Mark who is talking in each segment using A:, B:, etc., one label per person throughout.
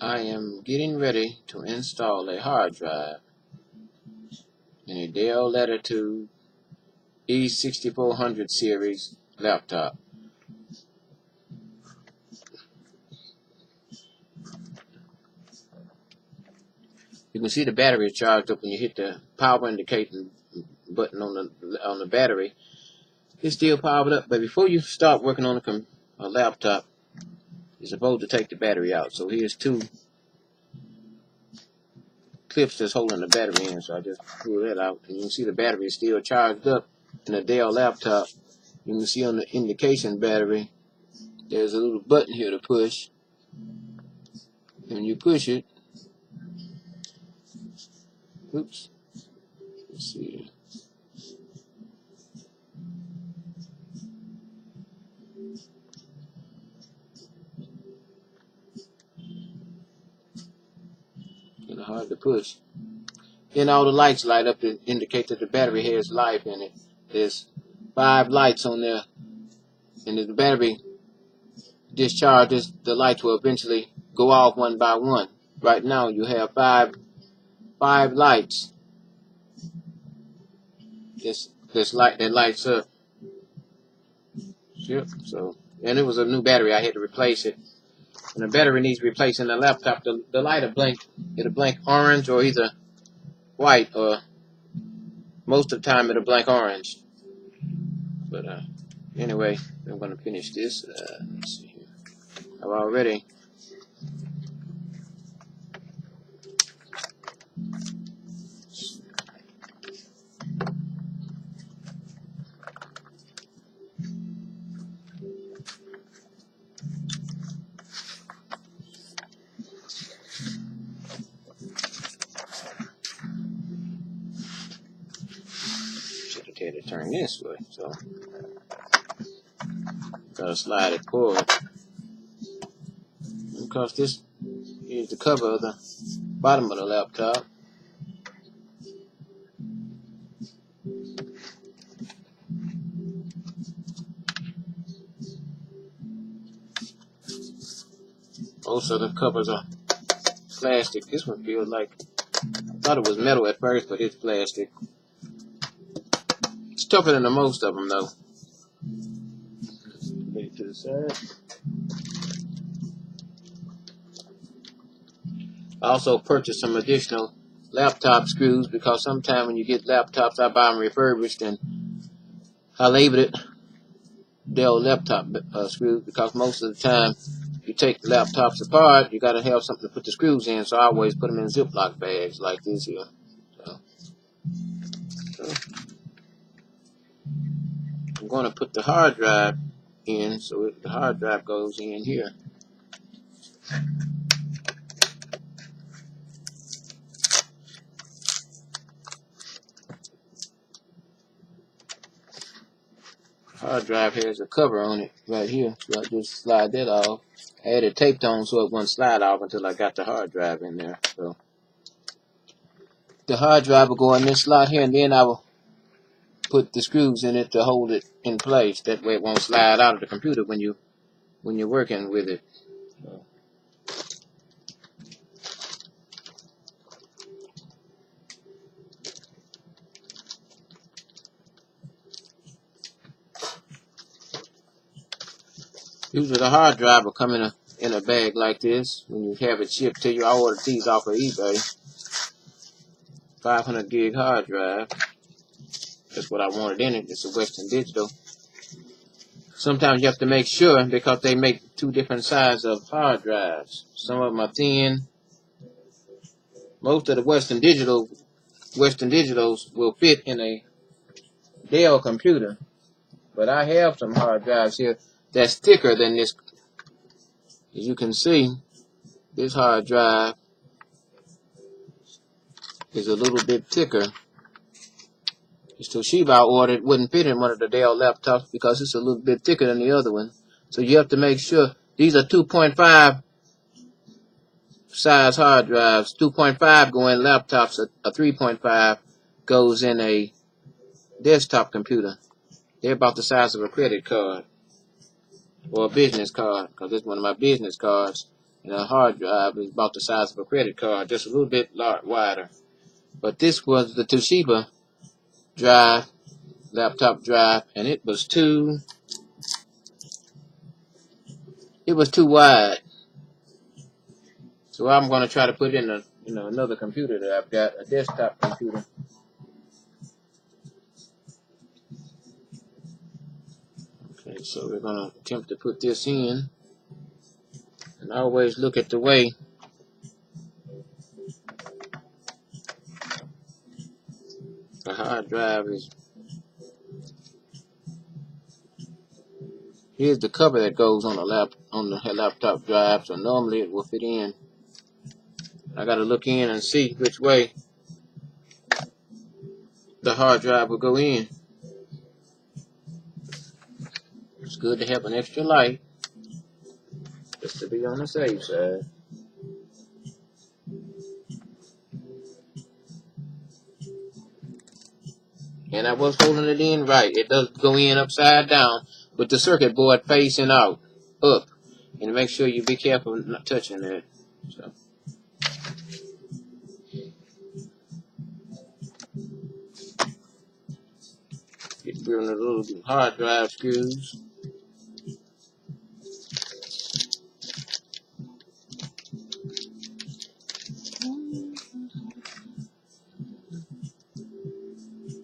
A: I am getting ready to install a hard drive in a Dell Latitude E6400 series laptop. You can see the battery is charged up when you hit the power indicating button on the battery. It's still powered up, but before you start working on a laptop, you're supposed to take the battery out. So here's two clips that's holding the battery in, so I just pull that out, and you can see the battery is still charged up in the Dell laptop. You can see on the indication battery there's a little button here to push, and when you push it, oops, let's see, kind of hard to push. Then all the lights light up to indicate that the battery has life in it. There's 5 lights on there, and if the battery discharges, the lights will eventually go off one by one. Right now you have five lights this light that lights up. Yep. So, and it was a new battery. I had to replace it. And the battery needs replacing the laptop. The light will blink. It'll blink orange or either white, or most of the time it'll blink orange. But anyway, I'm going to finish this. Let's see here. I've already had to turn this way, so gotta slide it forward. Because this is the cover of the bottom of the laptop. Most of the covers are plastic. This one feels like, I thought it was metal at first, but it's plastic. It's tougher than the most of them, though. Lay it to the side. I also purchased some additional laptop screws, because sometimes when you get laptops, I buy them refurbished, and I label it Dell laptop screws, because most of the time you take the laptops apart, you got to have something to put the screws in, so I always put them in Ziploc bags like this here. So I'm going to put the hard drive in, so the hard drive goes in here. Hard drive has a cover on it right here, so I just slide that off. I had it taped on so it wouldn't slide off until I got the hard drive in there. So the hard drive will go in this slot here, and then I will put the screws in it to hold it in place. That way it won't slide out of the computer when you're working with it. So. Usually the hard drive will come in a bag like this when you have it shipped to you. I ordered these off of eBay. 500 gig hard drive. That's what I wanted in it. It's a Western Digital. Sometimes you have to make sure, because they make 2 different sizes of hard drives. Some of them are thin. Most of the Western Digitals will fit in a Dell computer. But I have some hard drives here that's thicker than this. As you can see, this hard drive is a little bit thicker. This Toshiba I ordered wouldn't fit in one of the Dell laptops because it's a little bit thicker than the other one. So you have to make sure. These are 2.5 size hard drives. 2.5 go in laptops. A 3.5 goes in a desktop computer. They're about the size of a credit card or a business card, because this is one of my business cards. And a hard drive is about the size of a credit card, just a little bit wider. But this was the Toshiba drive, laptop drive, and it was too wide. So I'm going to try to put in another computer that I've got, a desktop computer. Okay, so we're going to attempt to put this in. And always look at the way the hard drive is. Here's the cover that goes on the laptop drive, so normally it will fit in. I got to look in and see which way the hard drive will go in. It's good to have an extra light, just to be on the safe side. And I was holding it in right. It does go in upside down with the circuit board facing out, up. And make sure you be careful not touching it. So. Get rid of the little hard drive screws.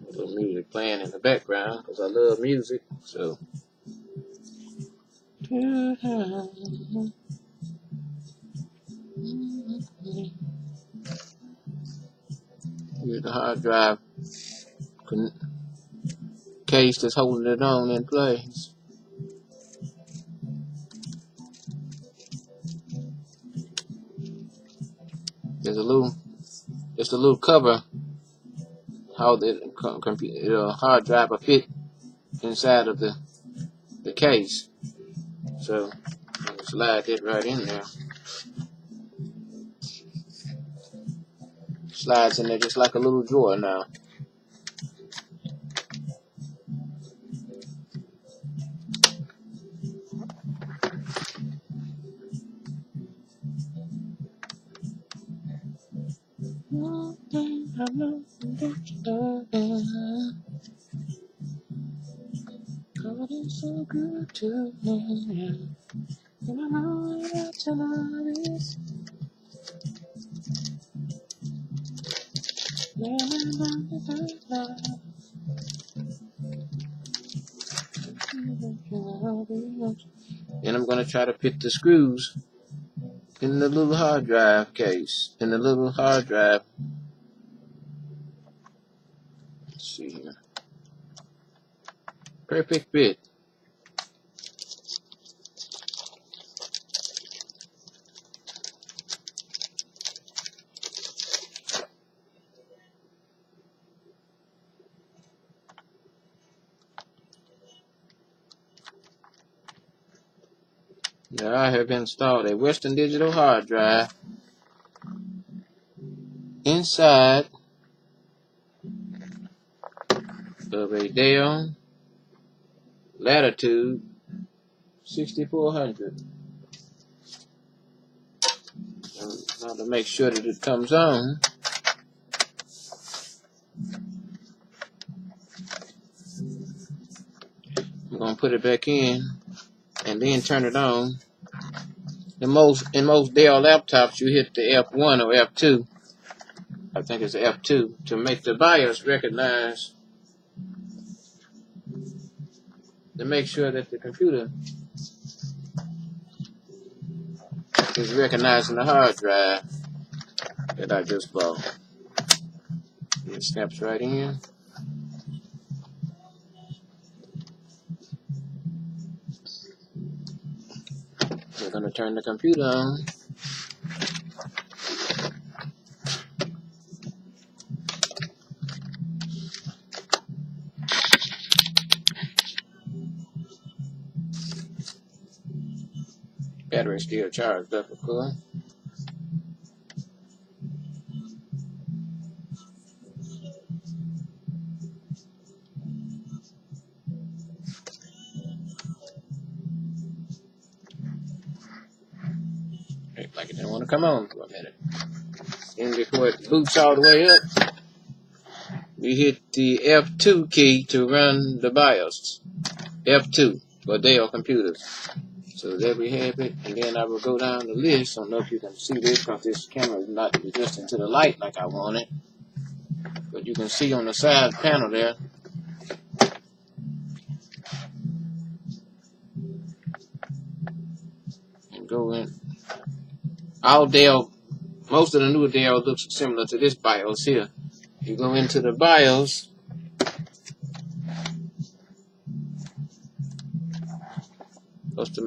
A: A little music playing in the background because I love music. So. Here's the hard drive case that's holding it on in place. There's just a little cover how the hard drive will fit inside of the case. So I'm gonna slide it right in there. Slides in there just like a little drawer now. God is so good to me. And I know that tonight is. And I'm going to try to fit the screws in the little hard drive case. In the little hard drive. Let's see here. Perfect fit. Now I have installed a Western Digital hard drive inside of a Dell Latitude 6400. Now to make sure that it comes on, I'm going to put it back in and then turn it on. In most Dell laptops, you hit the F1 or F2. I think it's F2 to make the BIOS recognize, to make sure that the computer is recognizing the hard drive that I just bought. It snaps right in. We're going to turn the computer on. Battery still charged up, of course. Like it didn't want to come on for a minute. And before it boots all the way up, we hit the F2 key to run the BIOS. F2 for Dell computers. So there we have it. And then I will go down the list. I don't know if you can see this because this camera is not adjusting to the light like I want it. But you can see on the side panel there. And go in. All Dell, most of the newer Dell looks similar to this BIOS here. You go into the BIOS.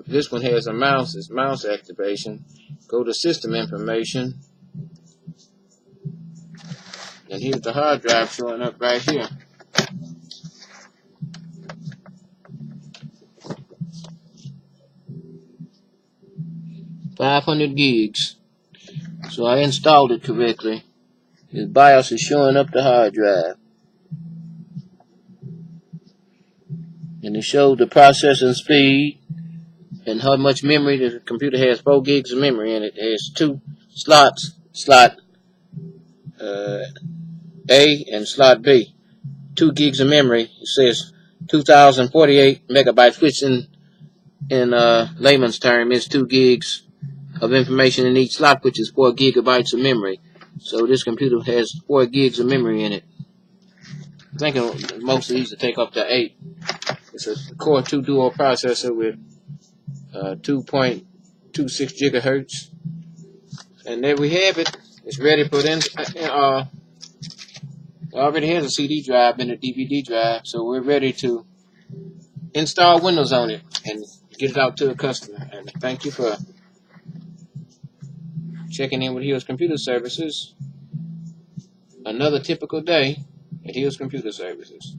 A: This one has a mouse, it's mouse activation. Go to system information. And here's the hard drive showing up right here. .500 gigs. So I installed it correctly. The BIOS is showing up the hard drive. And it shows the processing speed and how much memory. The computer has 4 gigs of memory in it. It has 2 slots, slot A and slot B. 2 gigs of memory. It says 2048 megabytes, which in layman's term is 2 gigs of information in each slot, which is 4 gigabytes of memory. So this computer has 4 gigs of memory in it. I think most of these will take up to 8. It's a Core 2 Duo processor with 2.26 gigahertz. And there we have it. It's ready for it already has a CD drive and a DVD drive, so we're ready to install Windows on it and get it out to a customer. And thank you for checking in with Hill's Computer Services. Another typical day at Hill's Computer Services.